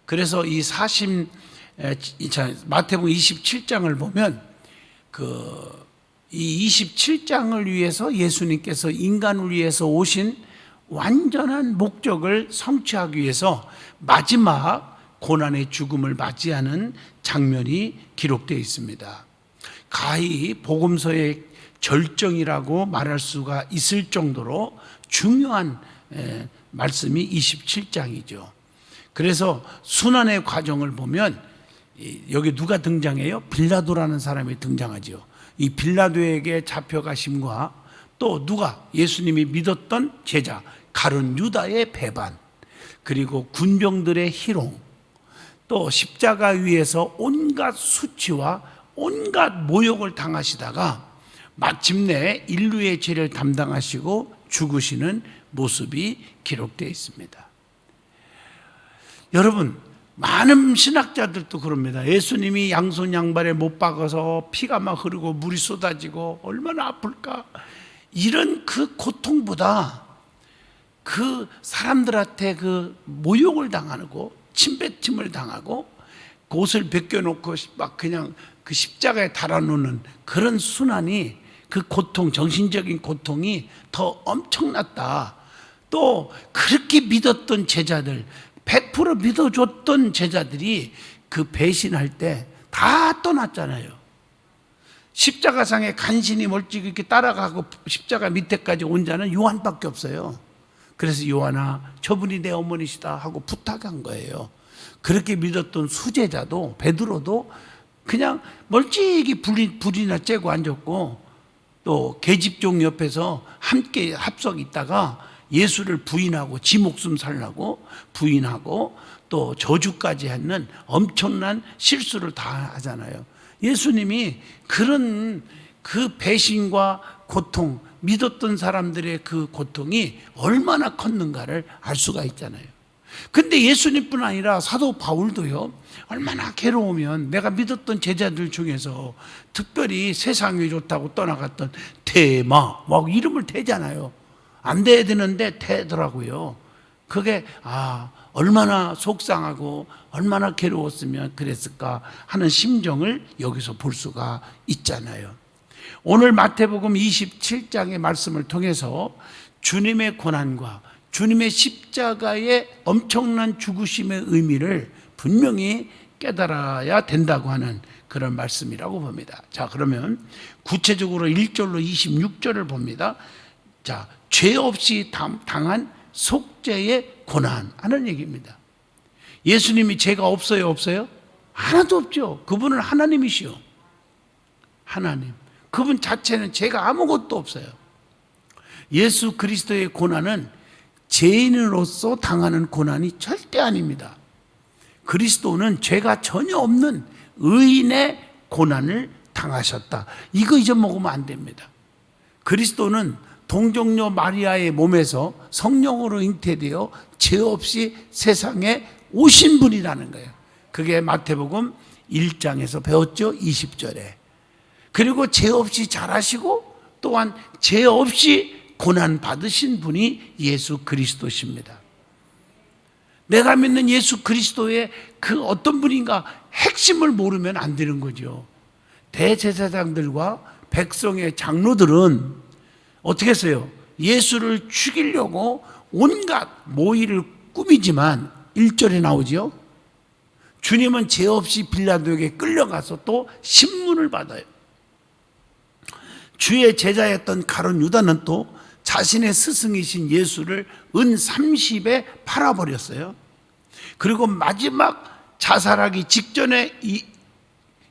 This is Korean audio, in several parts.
그래서 마태복음 27장을 보면 이 27장을 위해서 예수님께서 인간을 위해서 오신 완전한 목적을 성취하기 위해서 마지막 고난의 죽음을 맞이하는 장면이 기록되어 있습니다. 가히 복음서의 절정이라고 말할 수가 있을 정도로 중요한 말씀이 27장이죠. 그래서 순환의 과정을 보면 여기 누가 등장해요? 빌라도라는 사람이 등장하죠. 이 빌라도에게 잡혀가심과 또 누가 예수님이 믿었던 제자 가룟 유다의 배반, 그리고 군병들의 희롱, 또 십자가 위에서 온갖 수치와 온갖 모욕을 당하시다가 마침내 인류의 죄를 담당하시고 죽으시는 모습이 기록되어 있습니다. 여러분, 많은 신학자들도 그럽니다. 예수님이 양손 양발에 못 박아서 피가 막 흐르고 물이 쏟아지고 얼마나 아플까. 이런 그 고통보다 그 사람들한테 그 모욕을 당하고 침뱉음을 당하고 옷을 벗겨놓고 막 그냥 그 십자가에 달아놓는 그런 순환이, 그 고통, 정신적인 고통이 더 엄청났다. 또 그렇게 믿었던 제자들, 100% 믿어줬던 제자들이 그 배신할 때 다 떠났잖아요. 십자가상에 간신히 멀찍이 이렇게 따라가고 십자가 밑에까지 온 자는 요한밖에 없어요. 그래서 요한아, 저분이 내 어머니시다 하고 부탁한 거예요. 그렇게 믿었던 수제자도, 베드로도 그냥 멀찍이 불이나 쬐고 앉았고, 또 계집종 옆에서 함께 합석 있다가 예수를 부인하고 지 목숨 살라고 부인하고 또 저주까지 하는 엄청난 실수를 다 하잖아요. 예수님이 그런 그 배신과 고통, 믿었던 사람들의 그 고통이 얼마나 컸는가를 알 수가 있잖아요. 근데 예수님뿐 아니라 사도 바울도요, 얼마나 괴로우면 내가 믿었던 제자들 중에서 특별히 세상이 좋다고 떠나갔던 데마, 막 이름을 대잖아요. 안 돼야 되는데 대더라고요. 그게 얼마나 속상하고 얼마나 괴로웠으면 그랬을까 하는 심정을 여기서 볼 수가 있잖아요. 오늘 마태복음 27장의 말씀을 통해서 주님의 고난과 주님의 십자가의 엄청난 죽으심의 의미를 분명히 깨달아야 된다고 하는 그런 말씀이라고 봅니다. 자, 그러면 구체적으로 1절로 26절을 봅니다. 자, 죄 없이 당한 속죄의 고난 하는 얘기입니다. 예수님이 죄가 없어요, 없어요? 하나도 없죠. 그분은 하나님이시요. 하나님. 그분 자체는 죄가 아무것도 없어요. 예수 그리스도의 고난은 죄인으로서 당하는 고난이 절대 아닙니다. 그리스도는 죄가 전혀 없는 의인의 고난을 당하셨다. 이거 잊어먹으면 안 됩니다. 그리스도는 동정녀 마리아의 몸에서 성령으로 잉태되어 죄 없이 세상에 오신 분이라는 거예요. 그게 마태복음 1장에서 배웠죠. 20절에. 그리고 죄 없이 자라시고 또한 죄 없이 고난 받으신 분이 예수 그리스도십니다. 내가 믿는 예수 그리스도의 그 어떤 분인가 핵심을 모르면 안 되는 거죠. 대제사장들과 백성의 장로들은 어떻게 했어요? 예수를 죽이려고 온갖 모의를 꾸미지만 1절에 나오죠. 주님은 죄 없이 빌라도에게 끌려가서 또 신문을 받아요. 주의 제자였던 가룟 유다는 또 자신의 스승이신 예수를 은 30에 팔아버렸어요. 그리고 마지막 자살하기 직전에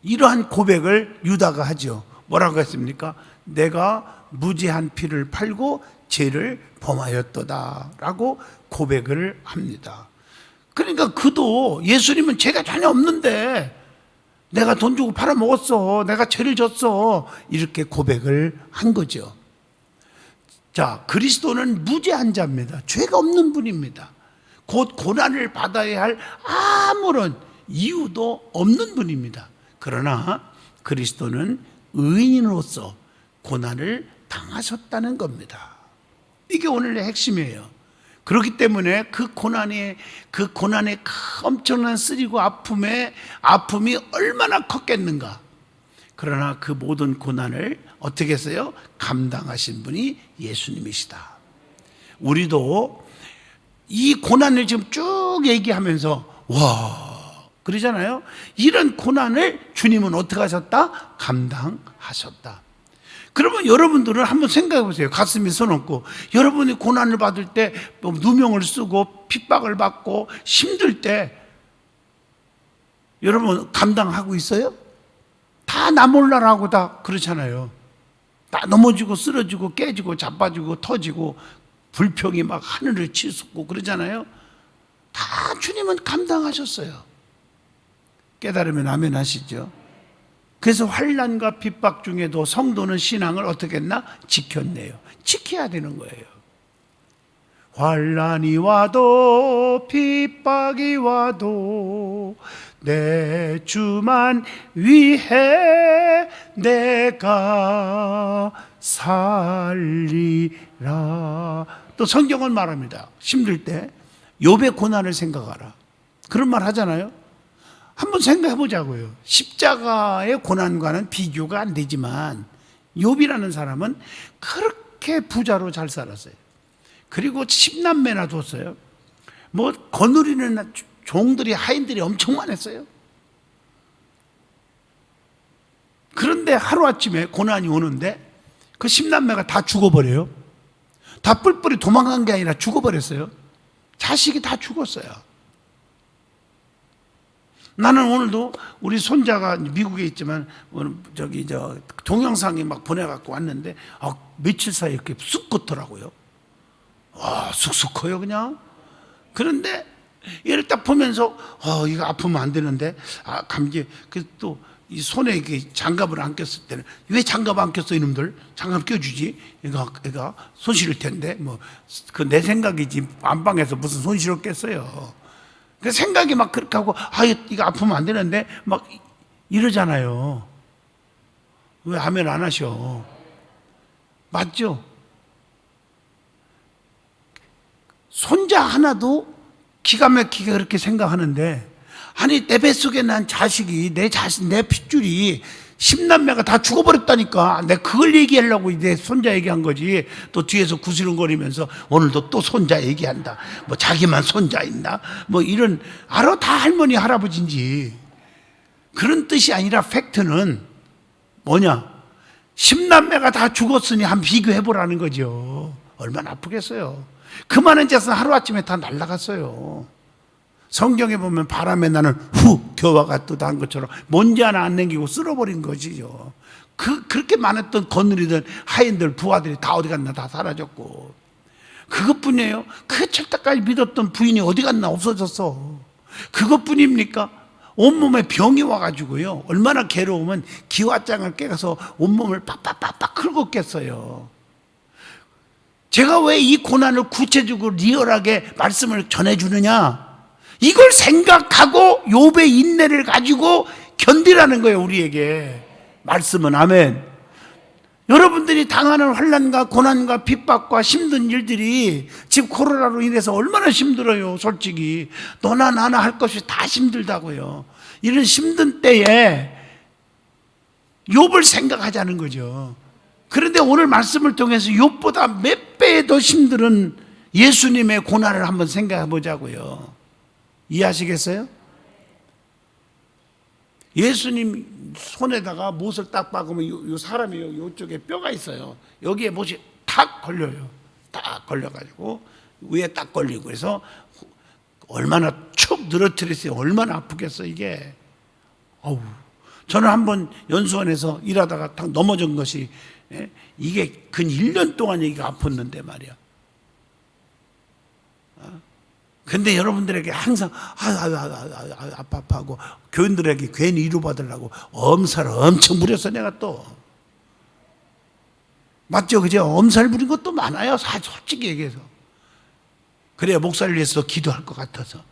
이러한 고백을 유다가 하죠. 뭐라고 했습니까? 내가 무죄한 피를 팔고 죄를 범하였도다 라고 고백을 합니다. 그러니까 그도 예수님은 죄가 전혀 없는데 내가 돈 주고 팔아먹었어, 내가 죄를 졌어, 이렇게 고백을 한 거죠. 자, 그리스도는 무죄한 자입니다. 죄가 없는 분입니다. 곧 고난을 받아야 할 아무런 이유도 없는 분입니다. 그러나 그리스도는 의인으로서 고난을 당하셨다는 겁니다. 이게 오늘의 핵심이에요. 그렇기 때문에 그 고난의 엄청난 쓰리고 아픔이 얼마나 컸겠는가. 그러나 그 모든 고난을 어떻게 했어요? 감당하신 분이 예수님이시다. 우리도 이 고난을 지금 쭉 얘기하면서 와 그러잖아요. 이런 고난을 주님은 어떻게 하셨다? 감당하셨다. 그러면 여러분들은 한번 생각해 보세요. 가슴에 손 얹고 여러분이 고난을 받을 때 누명을 쓰고 핍박을 받고 힘들 때 여러분 감당하고 있어요? 다 나 몰라라고 다 그렇잖아요. 다 넘어지고 쓰러지고 깨지고 자빠지고 터지고 불평이 막 하늘을 치솟고 그러잖아요. 다 주님은 감당하셨어요. 깨달으면 아멘 하시죠. 그래서 환난과 핍박 중에도 성도는 신앙을 어떻게 했나? 지켰네요. 지켜야 되는 거예요. 환난이 와도 핍박이 와도 내 주만 위해 내가 살리라. 또 성경은 말합니다. 힘들 때 욥의 고난을 생각하라. 그런 말 하잖아요. 한번 생각해 보자고요. 십자가의 고난과는 비교가 안 되지만 욥이라는 사람은 그렇게 부자로 잘 살았어요. 그리고 10남매나 뒀어요. 뭐 거느리는 종들이 하인들이 엄청 많았어요. 그런데 하루아침에 고난이 오는데 그 10남매가 다 죽어버려요. 다 뿔뿔이 도망간 게 아니라 죽어버렸어요. 자식이 다 죽었어요. 나는 오늘도 우리 손자가 미국에 있지만 동영상에 막 보내갖고 왔는데 며칠 사이에 이렇게 쑥 걷더라고요. 와, 쑥쑥 커요 그냥. 그런데 얘를 딱 보면서 이거 아프면 안 되는데 감기. 또 이 손에 이렇게 장갑을 안 꼈을 때는 왜 장갑 안 꼈어 이놈들? 장갑 껴주지. 얘가 손 실을 텐데 그 내 생각이지 안방에서 무슨 손 실었겠어요. 그 생각이 막 그렇게 하고 이거 아프면 안 되는데 막 이러잖아요. 왜 아멘 안 하셔? 맞죠? 손자 하나도 기가 막히게 그렇게 생각하는데 아니 내 뱃속에 난 자식이 내 핏줄이 10남매가 다 죽어버렸다니까. 내가 그걸 얘기하려고 내 손자 얘기한 거지. 또 뒤에서 구시렁거리면서 오늘도 또 손자 얘기한다. 뭐 자기만 손자 있나? 뭐 이런 알아 다 할머니 할아버지인지. 그런 뜻이 아니라 팩트는 뭐냐? 10남매가 다 죽었으니 한번 비교해보라는 거죠. 얼마나 아프겠어요. 그 많은 재산 하루아침에 다 날아갔어요. 성경에 보면 바람에 나는 겨와가 뜨다한 것처럼 먼지 하나 안 남기고 쓸어버린 것이죠. 그렇게 많았던 거느리던 하인들 부하들이 다 어디 갔나 다 사라졌고 그것뿐이에요. 그 철다까지 믿었던 부인이 어디 갔나 없어졌어. 그것뿐입니까? 온몸에 병이 와가지고요 얼마나 괴로우면 기와장을 깨서 온몸을 빡빡빡빡 긁었겠어요. 제가 왜 이 고난을 구체적으로 리얼하게 말씀을 전해주느냐? 이걸 생각하고 욥의 인내를 가지고 견디라는 거예요. 우리에게 말씀은 아멘. 여러분들이 당하는 환난과 고난과 핍박과 힘든 일들이 지금 코로나로 인해서 얼마나 힘들어요. 솔직히 너나 나나 할 것이 다 힘들다고요. 이런 힘든 때에 욥을 생각하자는 거죠. 그런데 오늘 말씀을 통해서 욥보다 몇 배에 더 힘든 예수님의 고난을 한번 생각해 보자고요. 이해하시겠어요? 예수님 손에다가 못을 딱 박으면 요 사람이 요쪽에 뼈가 있어요. 여기에 못이 탁 걸려요. 딱 걸려가지고 위에 딱 걸리고 그래서 얼마나 축 늘어뜨렸어요. 얼마나 아프겠어 이게. 저는 한번 연수원에서 일하다가 딱 넘어진 것이 이게 근 1년 동안 여기가 아팠는데 말이야. 근데 여러분들에게 항상 아파하고 교인들에게 괜히 위로받으려고 엄살을 엄청 부렸어 내가 또. 맞죠? 그죠? 엄살 부린 것도 많아요. 솔직히 얘기해서. 그래야 목사를 위해서 기도할 것 같아서.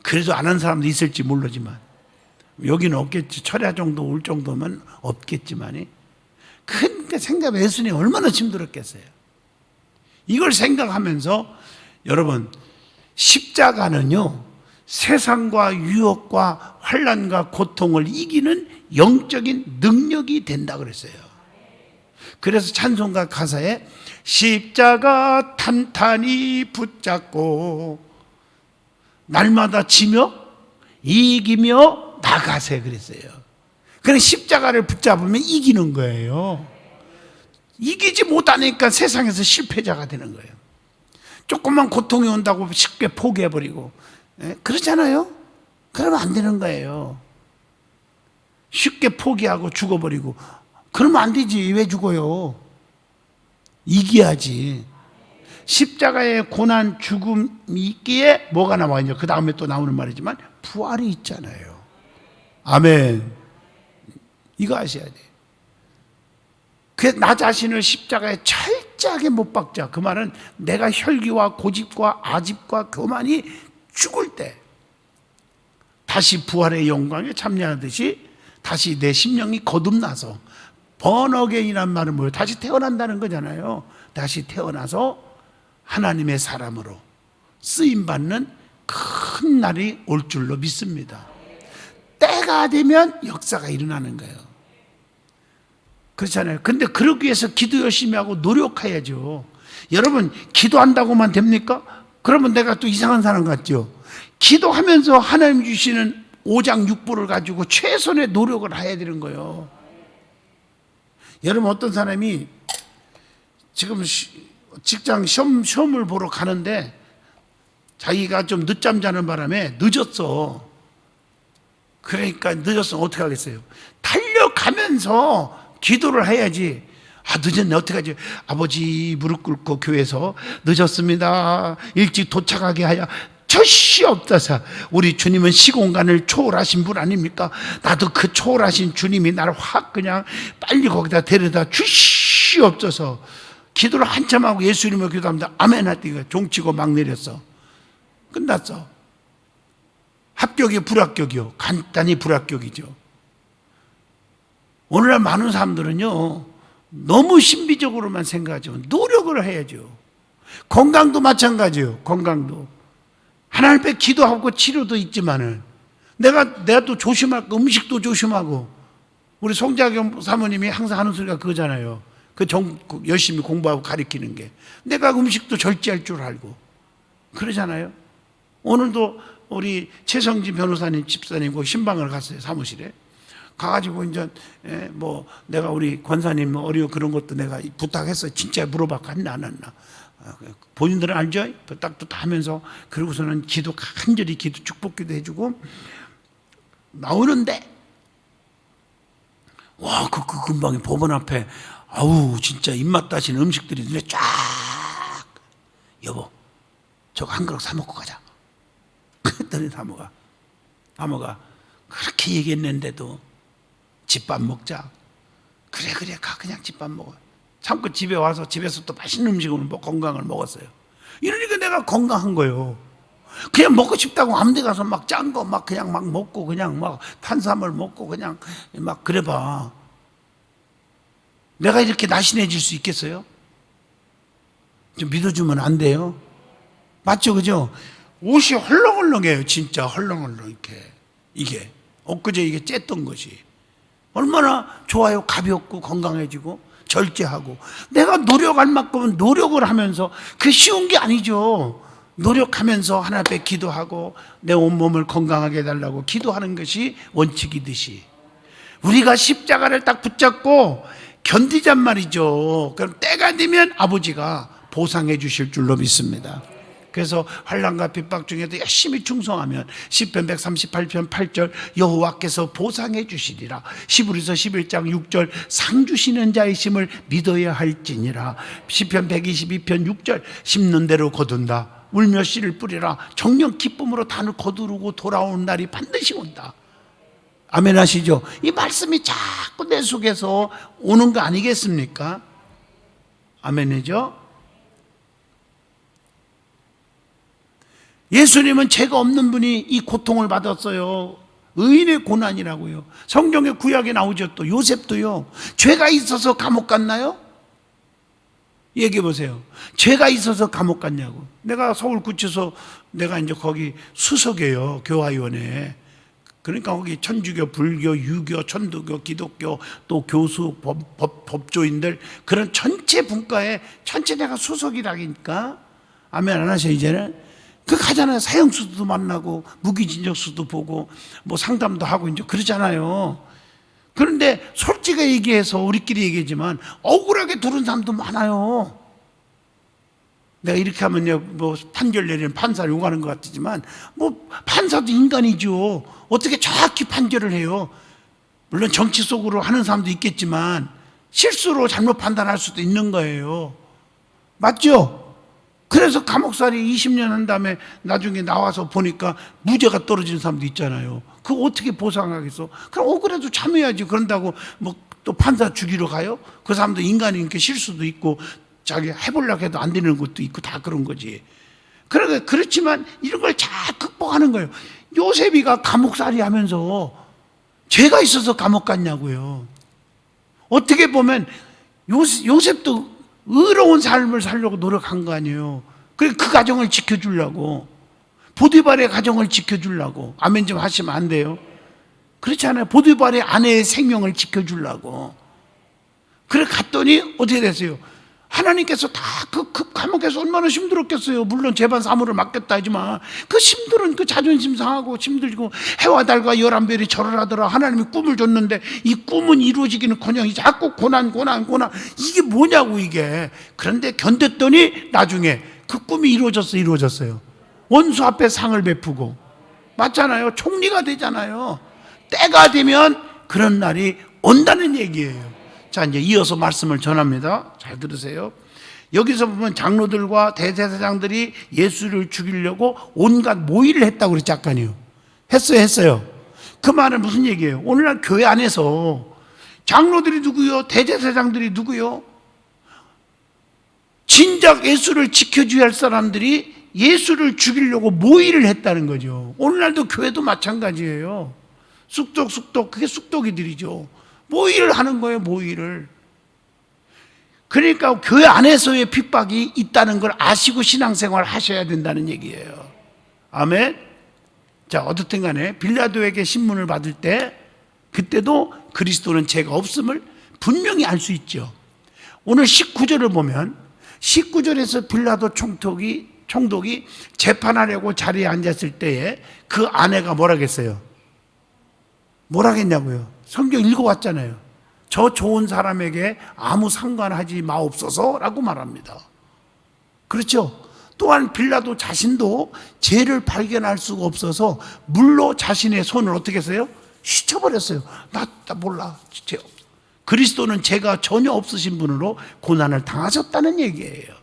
그래도 안 한 사람도 있을지 모르지만 여기는 없겠지. 철야 정도 올 정도면 없겠지만이. 그러니까 생각해 예수님이 얼마나 힘들었겠어요. 이걸 생각하면서 여러분, 십자가는요, 세상과 유혹과 환난과 고통을 이기는 영적인 능력이 된다 그랬어요. 그래서 찬송가 가사에 십자가 탄탄히 붙잡고 날마다 지며 이기며 나가세 그랬어요. 그냥 십자가를 붙잡으면 이기는 거예요. 이기지 못하니까 세상에서 실패자가 되는 거예요. 조금만 고통이 온다고 쉽게 포기해버리고, 그렇잖아요? 그러면 안 되는 거예요. 쉽게 포기하고 죽어버리고, 그러면 안 되지. 왜 죽어요? 이겨야지. 십자가의 고난, 죽음이 있기에 뭐가 나와요? 그 다음에 또 나오는 말이지만 부활이 있잖아요. 아멘. 이거 아셔야 돼요. 그래서 나 자신을 십자가에 철저하게 못 박자. 그 말은 내가 혈기와 고집과 아집과 교만이 죽을 때 다시 부활의 영광에 참여하듯이 다시 내 심령이 거듭나서, 번어게인이란 말은 뭐예요? 다시 태어난다는 거잖아요. 다시 태어나서 하나님의 사람으로 쓰임받는 큰 날이 올 줄로 믿습니다. 때가 되면 역사가 일어나는 거예요. 그렇잖아요. 근데 그러기 위해서 기도 열심히 하고 노력해야죠. 여러분, 기도한다고만 됩니까? 그러면 내가 또 이상한 사람 같죠? 기도하면서 하나님 주시는 오장육부를 가지고 최선의 노력을 해야 되는 거예요. 여러분, 어떤 사람이 지금 직장 시험을 보러 가는데 자기가 좀 늦잠 자는 바람에 늦었어. 그러니까 늦었으면 어떻게 하겠어요? 달려가면서 기도를 해야지. 아, 늦었네. 어떡하지? 아버지, 무릎 꿇고 교회에서 늦었습니다. 일찍 도착하게 하여 저시옵소서. 우리 주님은 시공간을 초월하신 분 아닙니까? 나도 그 초월하신 주님이 나를 확 그냥 빨리 거기다 데려다 주시옵소서. 기도를 한참 하고 예수님을 기도합니다. 아멘 하더니 종치고 막 내렸어. 끝났어. 합격이요, 불합격이요? 간단히 불합격이죠. 오늘날 많은 사람들은요, 너무 신비적으로만 생각하죠. 노력을 해야죠. 건강도 마찬가지예요. 건강도 하나님 앞에 기도하고 치료도 있지만은 내가 또 조심할 거, 음식도 조심하고. 우리 송자경 사모님이 항상 하는 소리가 그거잖아요. 열심히 공부하고 가르치는 게 내가 음식도 절제할 줄 알고 그러잖아요. 오늘도 우리 최성진 변호사님 집사님과 신방을 갔어요. 사무실에 가가지고 이제 뭐 내가 우리 권사님 어려워 그런 것도 내가 부탁했어. 진짜 물어봤고 했나 안 했나. 본인들은 알죠? 부탁도 다 하면서 그러고서는 기도 간절히 기도 축복기도 해주고 나오는데 와, 그 근방에 법원 앞에 아우 진짜 입맛 다시는 음식들이 눈에 쫙. 여보, 저거 한 그릇 사 먹고 가자. 그랬더니 사모가 그렇게 얘기했는데도 집밥 먹자. 그래 가 그냥 집밥 먹어. 참고 집에 와서 집에서 또 맛있는 음식을 건강을 먹었어요. 이러니까 내가 건강한 거예요. 그냥 먹고 싶다고 아무 데 가서 막 짠 거 막 그냥 막 먹고 그냥 막 탄수화물 먹고 그냥 막 그래봐. 내가 이렇게 날씬해질 수 있겠어요? 좀 믿어주면 안 돼요? 맞죠? 그죠? 옷이 헐렁헐렁해요. 진짜 헐렁헐렁 이렇게. 이게 엊그제 이게 쬐던 것이 얼마나 좋아요. 가볍고 건강해지고 절제하고. 내가 노력할 만큼은 노력을 하면서, 그게 쉬운 게 아니죠. 노력하면서 하나님 앞에 기도하고 내 온몸을 건강하게 해달라고 기도하는 것이 원칙이듯이 우리가 십자가를 딱 붙잡고 견디잔 말이죠. 그럼 때가 되면 아버지가 보상해 주실 줄로 믿습니다. 그래서 환난과 핍박 중에도 열심히 충성하면 시편 138편 8절 여호와께서 보상해 주시리라. 히브리서 11장 6절 상 주시는 자이심을 믿어야 할지니라. 시편 122편 6절 심는 대로 거둔다. 울며 씨를 뿌리라. 정녕 기쁨으로 단을 거두르고 돌아오는 날이 반드시 온다. 아멘 하시죠? 이 말씀이 자꾸 내 속에서 오는 거 아니겠습니까? 아멘이죠? 예수님은 죄가 없는 분이 이 고통을 받았어요. 의인의 고난이라고요. 성경의 구약에 나오죠. 또 요셉도요. 죄가 있어서 감옥 갔나요? 얘기해 보세요. 죄가 있어서 감옥 갔냐고. 내가 서울구치소, 내가 이제 거기 수석이에요. 교화위원회. 그러니까 거기 천주교, 불교, 유교, 천도교, 기독교, 또 교수, 법조인들, 그런 전체 분과에 전체 내가 수석이라니까. 아멘 안 하셔, 이제는? 그 가잖아요. 사형수도 만나고, 무기징역수도 보고, 뭐 상담도 하고, 이제 그러잖아요. 그런데 솔직히 얘기해서 우리끼리 얘기하지만 억울하게 들은 사람도 많아요. 내가 이렇게 하면요, 뭐 판결 내리는 판사를 욕하는 것 같지만, 뭐 판사도 인간이죠. 어떻게 정확히 판결을 해요? 물론 정치 속으로 하는 사람도 있겠지만 실수로 잘못 판단할 수도 있는 거예요. 맞죠? 그래서 감옥살이 20년 한 다음에 나중에 나와서 보니까 무죄가 떨어지는 사람도 있잖아요. 그거 어떻게 보상하겠어? 그럼 억울해도 참여해야지. 그런다고 뭐 또 판사 죽이러 가요? 그 사람도 인간이니까 실수도 있고 자기 해보려고 해도 안 되는 것도 있고 다 그런 거지. 그러니까 그렇지만 이런 걸 잘 극복하는 거예요. 요셉이가 감옥살이 하면서 죄가 있어서 감옥 갔냐고요. 어떻게 보면 요셉도 의로운 삶을 살려고 노력한 거 아니에요. 그 가정을 지켜주려고, 보디발의 가정을 지켜주려고. 아멘 좀 하시면 안 돼요. 그렇지 않아요? 보디발의 아내의 생명을 지켜주려고. 그래 갔더니 어떻게 됐어요? 하나님께서 다 그 감옥에서 얼마나 힘들었겠어요. 물론 재반 사무를 맡겼다 하지만 그 힘들은 그 자존심 상하고 힘들고, 해와 달과 11별이 절을 하더라. 하나님이 꿈을 줬는데 이 꿈은 이루어지기는커녕 자꾸 고난. 이게 뭐냐고 이게. 그런데 견뎠더니 나중에 그 꿈이 이루어졌어요. 원수 앞에 상을 베푸고. 맞잖아요. 총리가 되잖아요. 때가 되면 그런 날이 온다는 얘기예요. 자, 이제 이어서 말씀을 전합니다. 잘 들으세요. 여기서 보면 장로들과 대제사장들이 예수를 죽이려고 온갖 모의를 했다고 그랬지, 아까요. 했어요. 그 말은 무슨 얘기예요? 오늘날 교회 안에서 장로들이 누구요? 대제사장들이 누구요? 진작 예수를 지켜줘야 할 사람들이 예수를 죽이려고 모의를 했다는 거죠. 오늘날도 교회도 마찬가지예요. 쑥독, 그게 쑥독이들이죠. 모의를 하는 거예요, 모의를. 그러니까 교회 안에서의 핍박이 있다는 걸 아시고 신앙생활 하셔야 된다는 얘기예요. 아멘. 자, 어떻든 간에 빌라도에게 신문을 받을 때 그때도 그리스도는 죄가 없음을 분명히 알 수 있죠. 오늘 19절을 보면 19절에서 빌라도 총독이 재판하려고 자리에 앉았을 때에 그 아내가 뭐라겠어요? 뭐라겠냐고요? 성경 읽어왔잖아요. 저 좋은 사람에게 아무 상관하지 마옵소서 라고 말합니다. 그렇죠? 또한 빌라도 자신도 죄를 발견할 수가 없어서 물로 자신의 손을 어떻게 했어요? 씻어버렸어요. 나 몰라. 그리스도는 죄가 전혀 없으신 분으로 고난을 당하셨다는 얘기예요.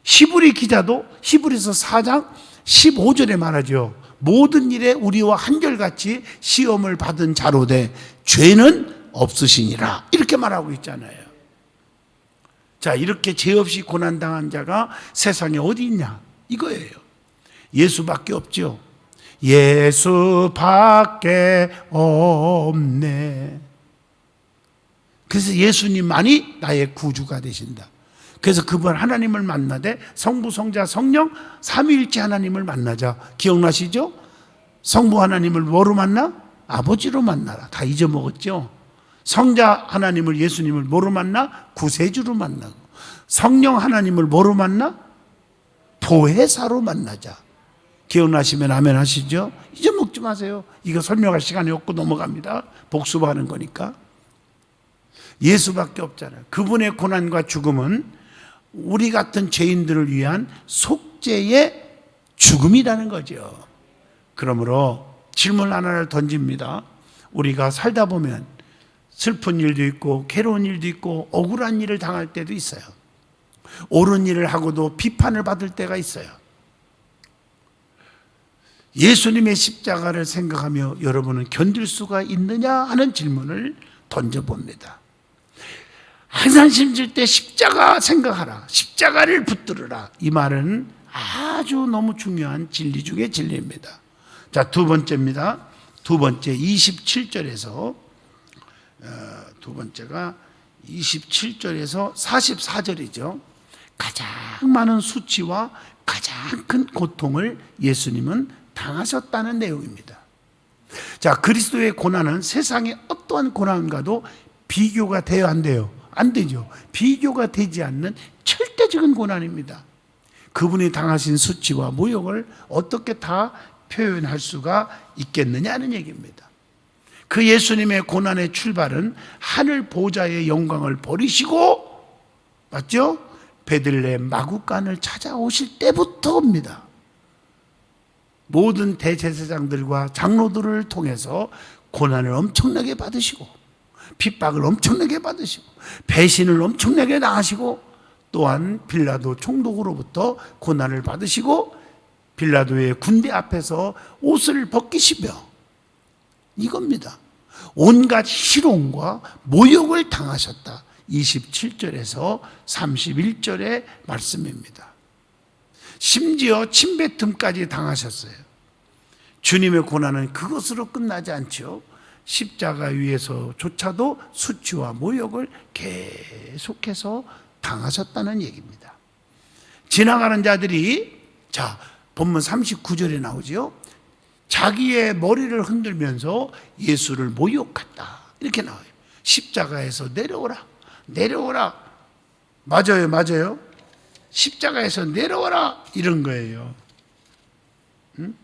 히브리 기자도 히브리서 4장 15절에 말하죠. 모든 일에 우리와 한결같이 시험을 받은 자로되 죄는 없으시니라, 이렇게 말하고 있잖아요. 자, 이렇게 죄 없이 고난당한 자가 세상에 어디 있냐 이거예요. 예수밖에 없죠. 예수밖에 없네. 그래서 예수님만이 나의 구주가 되신다. 그래서 그분 하나님을 만나되 성부, 성자, 성령 삼위일체 하나님을 만나자. 기억나시죠? 성부 하나님을 뭐로 만나? 아버지로 만나라. 다 잊어먹었죠? 성자 하나님을, 예수님을 뭐로 만나? 구세주로 만나고. 성령 하나님을 뭐로 만나? 보혜사로 만나자. 기억나시면 아멘 하시죠? 잊어먹지 마세요. 이거 설명할 시간이 없고 넘어갑니다. 복습하는 거니까. 예수밖에 없잖아요. 그분의 고난과 죽음은 우리 같은 죄인들을 위한 속죄의 죽음이라는 거죠. 그러므로 질문 하나를 던집니다. 우리가 살다 보면 슬픈 일도 있고 괴로운 일도 있고 억울한 일을 당할 때도 있어요. 옳은 일을 하고도 비판을 받을 때가 있어요. 예수님의 십자가를 생각하며 여러분은 견딜 수가 있느냐 하는 질문을 던져봅니다. 항상 힘들 때 십자가 생각하라. 십자가를 붙들으라. 이 말은 아주 너무 중요한 진리 중에 진리입니다. 자, 두 번째입니다. 두 번째 27절에서 두 번째가 27절에서 44절이죠. 가장 많은 수치와 가장 큰 고통을 예수님은 당하셨다는 내용입니다. 자, 그리스도의 고난은 세상의 어떠한 고난과도 비교가 돼요, 안 돼요? 안 되죠. 비교가 되지 않는 절대적인 고난입니다. 그분이 당하신 수치와 모욕을 어떻게 다 표현할 수가 있겠느냐는 얘기입니다. 그 예수님의 고난의 출발은 하늘 보좌의 영광을 버리시고, 맞죠? 베들레헴 마구간을 찾아오실 때부터입니다. 모든 대제사장들과 장로들을 통해서 고난을 엄청나게 받으시고, 핍박을 엄청나게 받으시고, 배신을 엄청나게 당하시고, 또한 빌라도 총독으로부터 고난을 받으시고, 빌라도의 군대 앞에서 옷을 벗기시며, 이겁니다. 온갖 희롱과 모욕을 당하셨다. 27절에서 31절의 말씀입니다. 심지어 침뱉음까지 당하셨어요. 주님의 고난은 그것으로 끝나지 않죠. 십자가 위에서조차도 수치와 모욕을 계속해서 당하셨다는 얘기입니다. 지나가는 자들이, 자, 본문 39절에 나오죠. 자기의 머리를 흔들면서 예수를 모욕했다, 이렇게 나와요. 십자가에서 내려오라, 내려오라. 맞아요, 맞아요. 십자가에서 내려오라, 이런 거예요. 응?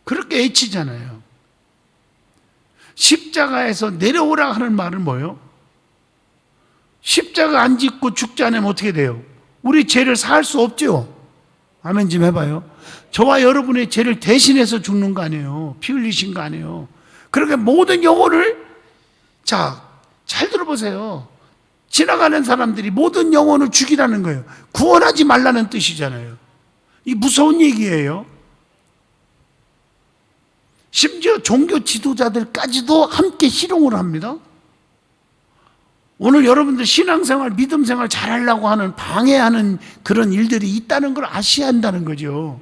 그렇게 외치잖아요. 십자가에서 내려오라 하는 말은 뭐예요? 십자가 안 짓고 죽지 않으면 어떻게 돼요? 우리 죄를 사할 수 없죠. 아멘 좀 해봐요. 저와 여러분의 죄를 대신해서 죽는 거 아니에요. 피 흘리신 거 아니에요. 그러니까 모든 영혼을, 자, 잘 들어보세요. 지나가는 사람들이 모든 영혼을 죽이라는 거예요. 구원하지 말라는 뜻이잖아요. 이 무서운 얘기예요. 심지어 종교 지도자들까지도 함께 희롱을 합니다. 오늘 여러분들 신앙생활, 믿음생활 잘하려고 하는, 방해하는 그런 일들이 있다는 걸 아셔야 한다는 거죠.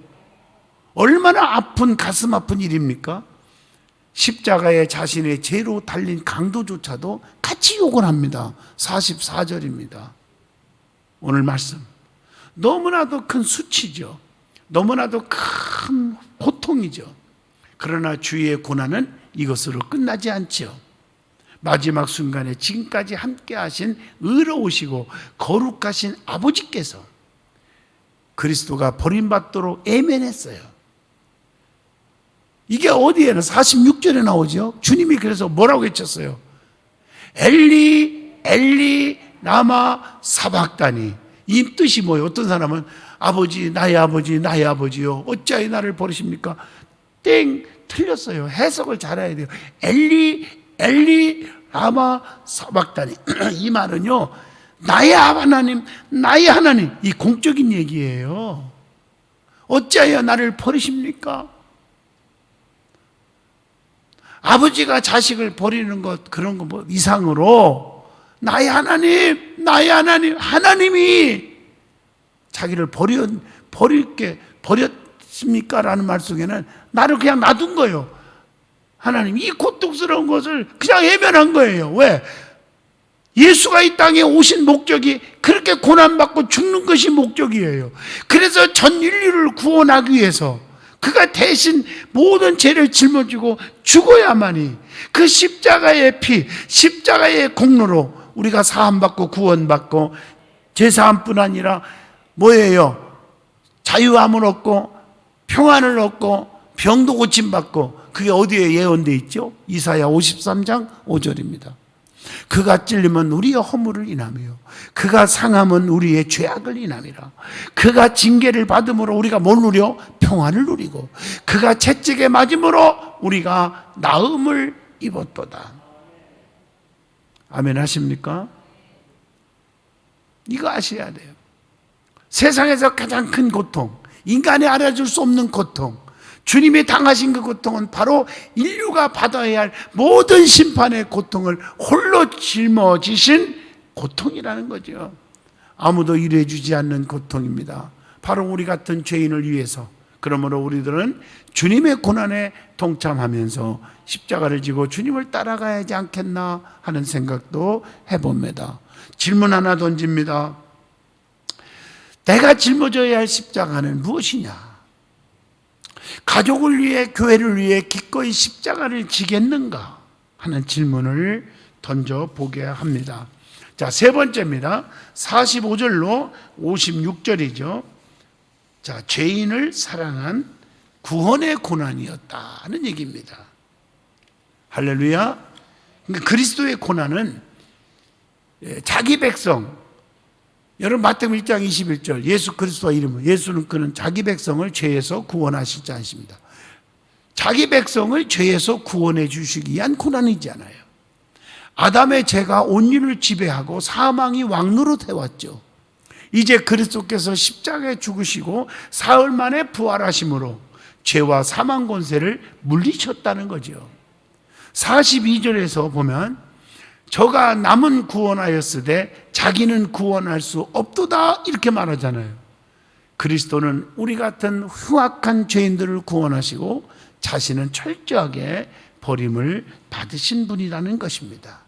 얼마나 아픈, 가슴 아픈 일입니까? 십자가에 자신의 죄로 달린 강도조차도 같이 욕을 합니다. 44절입니다. 오늘 말씀. 너무나도 큰 수치죠. 너무나도 큰 고통이죠. 그러나 주의 고난은 이것으로 끝나지 않죠. 마지막 순간에 지금까지 함께 하신 의로우시고 거룩하신 아버지께서 그리스도가 버림받도록 애면했어요. 이게 어디에는 46절에 나오죠. 주님이 그래서 뭐라고 외쳤어요? 엘리 엘리 라마 사박다니. 이 뜻이 뭐예요? 어떤 사람은 아버지 나의 아버지 나의 아버지요 어찌하여 나를 버리십니까? 땡, 틀렸어요. 해석을 잘해야 돼요. 엘리 라마 사박다니. 이 말은요, 나의 하나님, 나의 하나님, 이 공적인 얘기예요. 어찌하여 나를 버리십니까? 아버지가 자식을 버리는 것, 그런 거 뭐 이상으로 나의 하나님, 나의 하나님, 하나님이 자기를 버렸습니까? 라는 말 속에는 나를 그냥 놔둔 거예요. 하나님, 이 고통스러운 것을 그냥 외면한 거예요. 왜? 예수가 이 땅에 오신 목적이 그렇게 고난받고 죽는 것이 목적이에요. 그래서 전 인류를 구원하기 위해서 그가 대신 모든 죄를 짊어지고 죽어야만이 그 십자가의 피, 십자가의 공로로 우리가 사함받고 구원받고 죄사함뿐 아니라 뭐예요? 자유함을 얻고 평안을 얻고 병도 고침받고. 그게 어디에 예언되어 있죠? 이사야 53장 5절입니다. 그가 찔리면 우리의 허물을 인하며 그가 상함은 우리의 죄악을 인함이라. 그가 징계를 받음으로 우리가 뭘 누려? 평안을 누리고 그가 채찍에 맞음으로 우리가 나음을 입었도다. 아멘 하십니까? 이거 아셔야 돼요. 세상에서 가장 큰 고통, 인간이 알아줄 수 없는 고통, 주님이 당하신 그 고통은 바로 인류가 받아야 할 모든 심판의 고통을 홀로 짊어지신 고통이라는 거죠. 아무도 일해주지 않는 고통입니다. 바로 우리 같은 죄인을 위해서 그러므로 우리들은 주님의 고난에 동참하면서 십자가를 지고 주님을 따라가야 하지 않겠나 하는 생각도 해봅니다. 질문 하나 던집니다. 내가 짊어져야 할 십자가는 무엇이냐? 가족을 위해, 교회를 위해 기꺼이 십자가를 지겠는가 하는 질문을 던져보게 합니다. 자, 세 번째입니다. 45절로 56절이죠. 자, 죄인을 사랑한 구원의 고난이었다는 얘기입니다. 할렐루야. 그러니까 그리스도의 고난은 자기 백성, 여러분 마태복음 1장 21절, 예수 그리스도와 이름은, 예수는 그는 자기 백성을 죄에서 구원하실 자 하십니다. 자기 백성을 죄에서 구원해 주시기 위한 고난이잖아요. 아담의 죄가 온 인을 지배하고 사망이 왕노릇 해왔죠. 이제 그리스도께서 십자가에 죽으시고 사흘 만에 부활하심으로 죄와 사망 권세를 물리쳤다는 거죠. 42절에서 보면 저가 남은 구원하였으되 자기는 구원할 수 없도다 이렇게 말하잖아요. 그리스도는 우리 같은 흉악한 죄인들을 구원하시고 자신은 철저하게 버림을 받으신 분이라는 것입니다.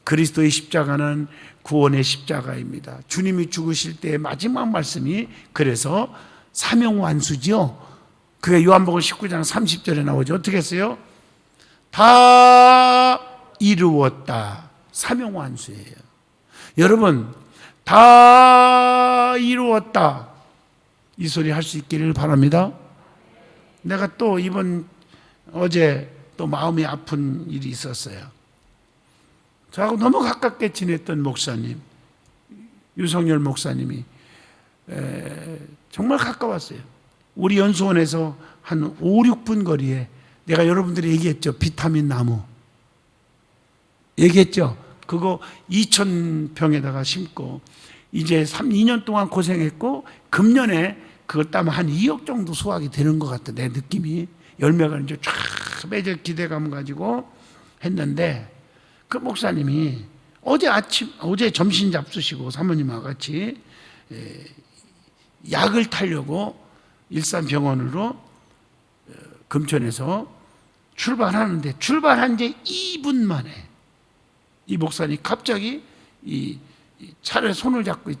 그리스도의 십자가는 구원의 십자가입니다. 주님이 죽으실 때의 마지막 말씀이 그래서 사명완수죠. 그게 요한복음 19장 30절에 나오죠. 어떻게 했어요? 다 이루었다. 사명완수예요. 여러분, 다 이루었다. 이 소리 할 수 있기를 바랍니다. 내가 또 어제 또 마음이 아픈 일이 있었어요. 저하고 너무 가깝게 지냈던 목사님, 유성열 목사님이 정말 가까웠어요. 우리 연수원에서 한 5, 6분 거리에, 내가 여러분들이 얘기했죠. 비타민 나무. 얘기했죠. 그거 2,000평에다가 심고 이제 2년 동안 고생했고 금년에 그걸 따면 한 2억 정도 수확이 되는 것 같아. 내 느낌이. 열매가 이제 쫙 맺을 기대감 가지고 했는데, 그 목사님이 어제 점심 잡수시고 사모님하고 같이 약을 타려고 일산병원으로 금천에서 출발하는데, 출발한 지 2분 만에 이 목사님이 갑자기 이 차를 손을 잡고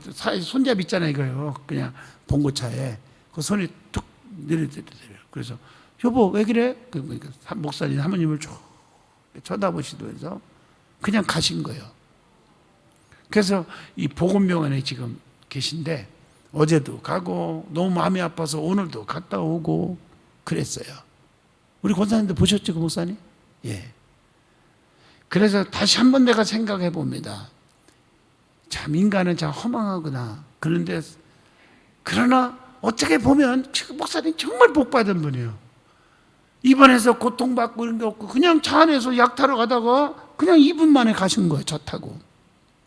손잡이 있잖아요, 이거요. 그냥 봉고차에 그 손이 툭 내려드려요. 그래서 여보 왜 그래? 그러니까 목사님 사모님을 쭉 쳐다보시면서 그냥 가신 거예요. 그래서 이 보건병원에 지금 계신데 어제도 가고 너무 마음이 아파서 오늘도 갔다 오고 그랬어요. 우리 권사님도 보셨죠, 그 목사님? 예. 그래서 다시 한번 내가 생각해 봅니다. 참 인간은 참 허망하구나. 그러나 어떻게 보면 지금 목사님 정말 복받은 분이에요. 입원해서 고통받고 이런 게 없고 그냥 차 안에서 약 타러 가다가 그냥 2분 만에 가신 거예요. 차 타고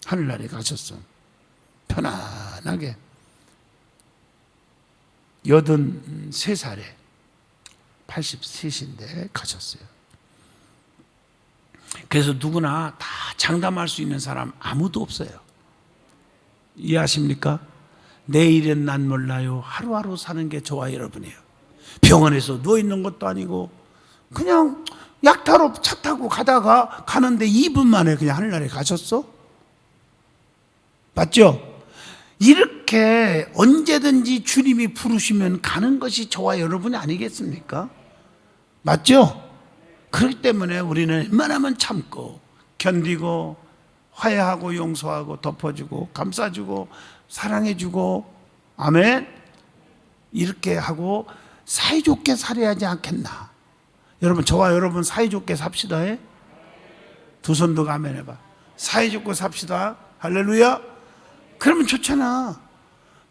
하늘나라에 가셨어. 편안하게 83살에 83인데 가셨어요. 그래서 누구나 다 장담할 수 있는 사람 아무도 없어요. 이해하십니까? 내일은 난 몰라요. 하루하루 사는 게 저와 여러분이에요. 병원에서 누워있는 것도 아니고 그냥 약 타러 차 타고 가는데 2분 만에 그냥 하늘나라에 가셨어? 맞죠? 이렇게 언제든지 주님이 부르시면 가는 것이 저와 여러분이 아니겠습니까? 맞죠? 그렇기 때문에 우리는 웬만하면 참고 견디고 화해하고 용서하고 덮어주고 감싸주고 사랑해주고 아멘 이렇게 하고 사이좋게 살아야 하지 않겠나. 여러분 저와 여러분 사이좋게 삽시다. 두 손도 아멘 해봐. 사이좋게 삽시다. 할렐루야. 그러면 좋잖아.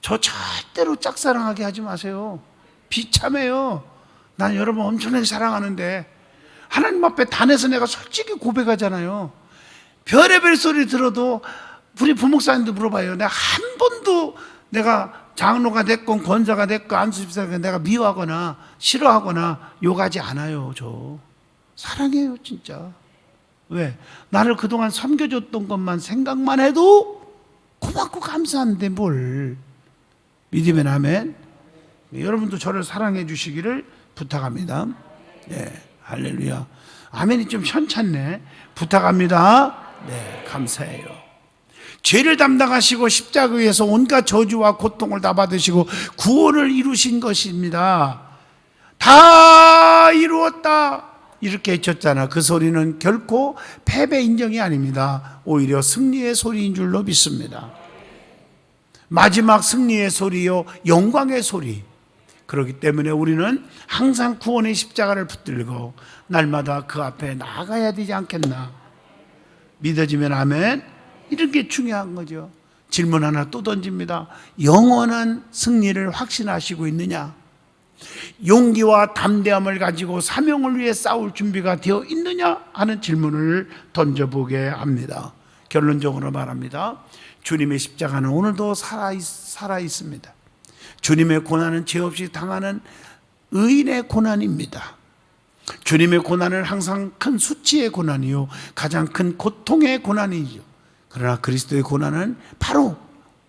저 절대로 짝사랑하게 하지 마세요. 비참해요. 난 여러분 엄청나게 사랑하는데 하나님 앞에 단에서 내가 솔직히 고백하잖아요. 별의별 소리 들어도 우리 부목사님도 물어봐요. 내가 한 번도 내가 장로가 됐건 권사가 됐건 안수집사가 됐건 내가 미워하거나 싫어하거나 욕하지 않아요. 저 사랑해요 진짜. 왜? 나를 그동안 섬겨줬던 것만 생각만 해도 고맙고 감사한데 뭘. 믿으면 아멘. 여러분도 저를 사랑해 주시기를 부탁합니다. 네, 할렐루야. 아멘이 좀 현찮네. 부탁합니다. 네, 감사해요. 죄를 담당하시고 십자가에서 온갖 저주와 고통을 다 받으시고 구원을 이루신 것입니다. 다 이루었다 이렇게 외쳤잖아. 그 소리는 결코 패배 인정이 아닙니다. 오히려 승리의 소리인 줄로 믿습니다. 마지막 승리의 소리요, 영광의 소리. 그렇기 때문에 우리는 항상 구원의 십자가를 붙들고 날마다 그 앞에 나아가야 되지 않겠나. 믿어지면 아멘. 이런 게 중요한 거죠. 질문 하나 또 던집니다. 영원한 승리를 확신하시고 있느냐? 용기와 담대함을 가지고 사명을 위해 싸울 준비가 되어 있느냐 하는 질문을 던져보게 합니다. 결론적으로 말합니다. 주님의 십자가는 오늘도 살아 있습니다. 주님의 고난은 죄 없이 당하는 의인의 고난입니다. 주님의 고난은 항상 큰 수치의 고난이요, 가장 큰 고통의 고난이죠. 그러나 그리스도의 고난은 바로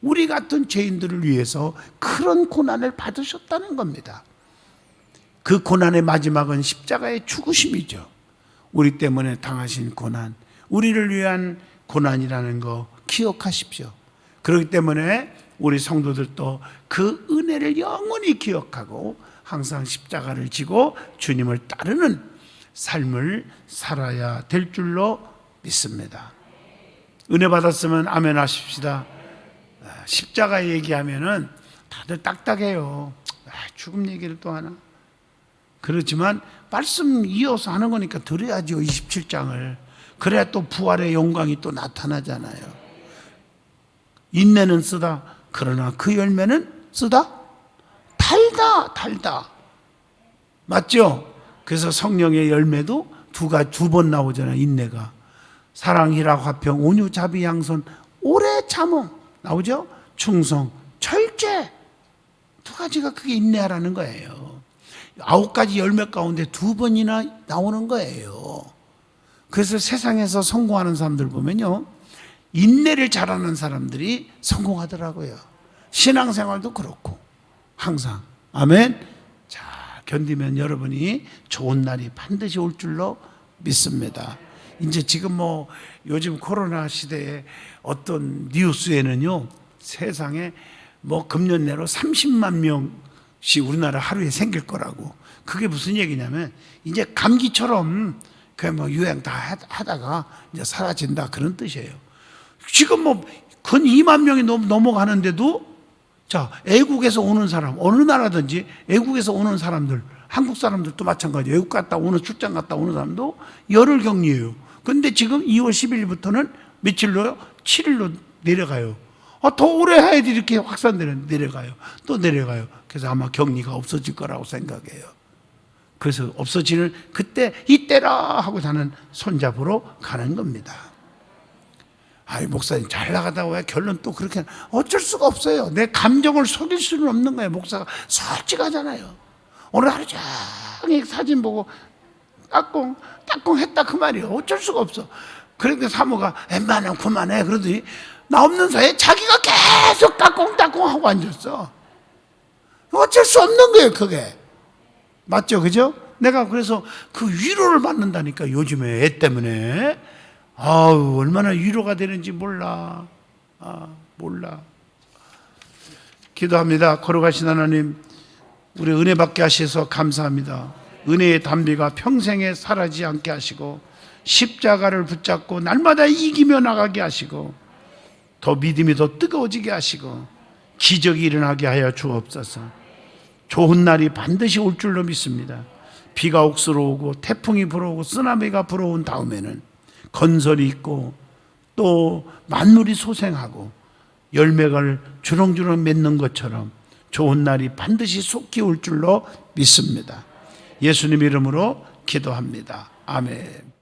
우리 같은 죄인들을 위해서 그런 고난을 받으셨다는 겁니다. 그 고난의 마지막은 십자가의 죽으심이죠. 우리 때문에 당하신 고난, 우리를 위한 고난이라는 거 기억하십시오. 그렇기 때문에 우리 성도들도 그 은혜를 영원히 기억하고 항상 십자가를 지고 주님을 따르는 삶을 살아야 될 줄로 믿습니다. 은혜 받았으면 아멘 하십시다. 십자가 얘기하면은 다들 딱딱해요. 죽음 얘기를 또 하나. 그렇지만 말씀 이어서 하는 거니까 들어야죠. 27장을. 그래야 또 부활의 영광이 또 나타나잖아요. 인내는 쓰다. 그러나 그 열매는 쓰다. 달다. 맞죠? 그래서 성령의 열매도 두 번 나오잖아요. 인내가. 사랑, 희락, 화평, 온유, 자비, 양선, 오래 참음 나오죠? 충성, 절제. 두 가지가 그게 인내하라는 거예요. 9가지 열매 가운데 2번이나 나오는 거예요. 그래서 세상에서 성공하는 사람들 보면요, 인내를 잘하는 사람들이 성공하더라고요. 신앙생활도 그렇고 항상. 아멘. 자, 견디면 여러분이 좋은 날이 반드시 올 줄로 믿습니다. 이제 지금 요즘 코로나 시대에 어떤 뉴스에는요, 세상에 금년 내로 30만 명씩 우리나라 하루에 생길 거라고. 그게 무슨 얘기냐면 이제 감기처럼 그냥 유행 다 하다가 이제 사라진다, 그런 뜻이에요. 지금 근 2만 명이 넘어가는데도, 자, 애국에서 오는 사람, 어느 나라든지 애국에서 오는 사람들, 한국 사람들도 마찬가지예요. 외국 갔다 오는, 출장 갔다 오는 사람도 열흘 격리예요. 근데 지금 2월 10일부터는 며칠로요? 7일로 내려가요. 더 오래 해야지 이렇게 확산되는, 내려가요. 또 내려가요. 그래서 아마 격리가 없어질 거라고 생각해요. 그래서 없어지는 그때 이때라 하고 나는 손잡으러 가는 겁니다. 아이, 목사님 잘 나가다가 왜 결론 또 그렇게, 어쩔 수가 없어요. 내 감정을 속일 수는 없는 거예요. 목사가 솔직하잖아요. 오늘 하루 종일 사진 보고 따꿍 했다 그 말이에요. 어쩔 수가 없어. 그러니까 사모가 웬만하면 그만해 그러더니 나 없는 사이에 자기가 계속 따꿍 하고 앉았어. 어쩔 수 없는 거예요, 그게. 맞죠? 그죠? 내가 그래서 그 위로를 받는다니까, 요즘에 애 때문에. 얼마나 위로가 되는지 몰라. 몰라. 기도합니다. 걸어가신 하나님, 우리 은혜 받게 하셔서 감사합니다. 은혜의 담비가 평생에 사라지지 않게 하시고 십자가를 붙잡고 날마다 이기며 나가게 하시고 더 믿음이 더 뜨거워지게 하시고 기적이 일어나게 하여 주옵소서. 좋은 날이 반드시 올 줄로 믿습니다. 비가 옥수로 오고 태풍이 불어오고 쓰나미가 불어온 다음에는 건설이 있고 또 만물이 소생하고 열매를 주렁주렁 맺는 것처럼 좋은 날이 반드시 속히 올 줄로 믿습니다. 예수님 이름으로 기도합니다. 아멘.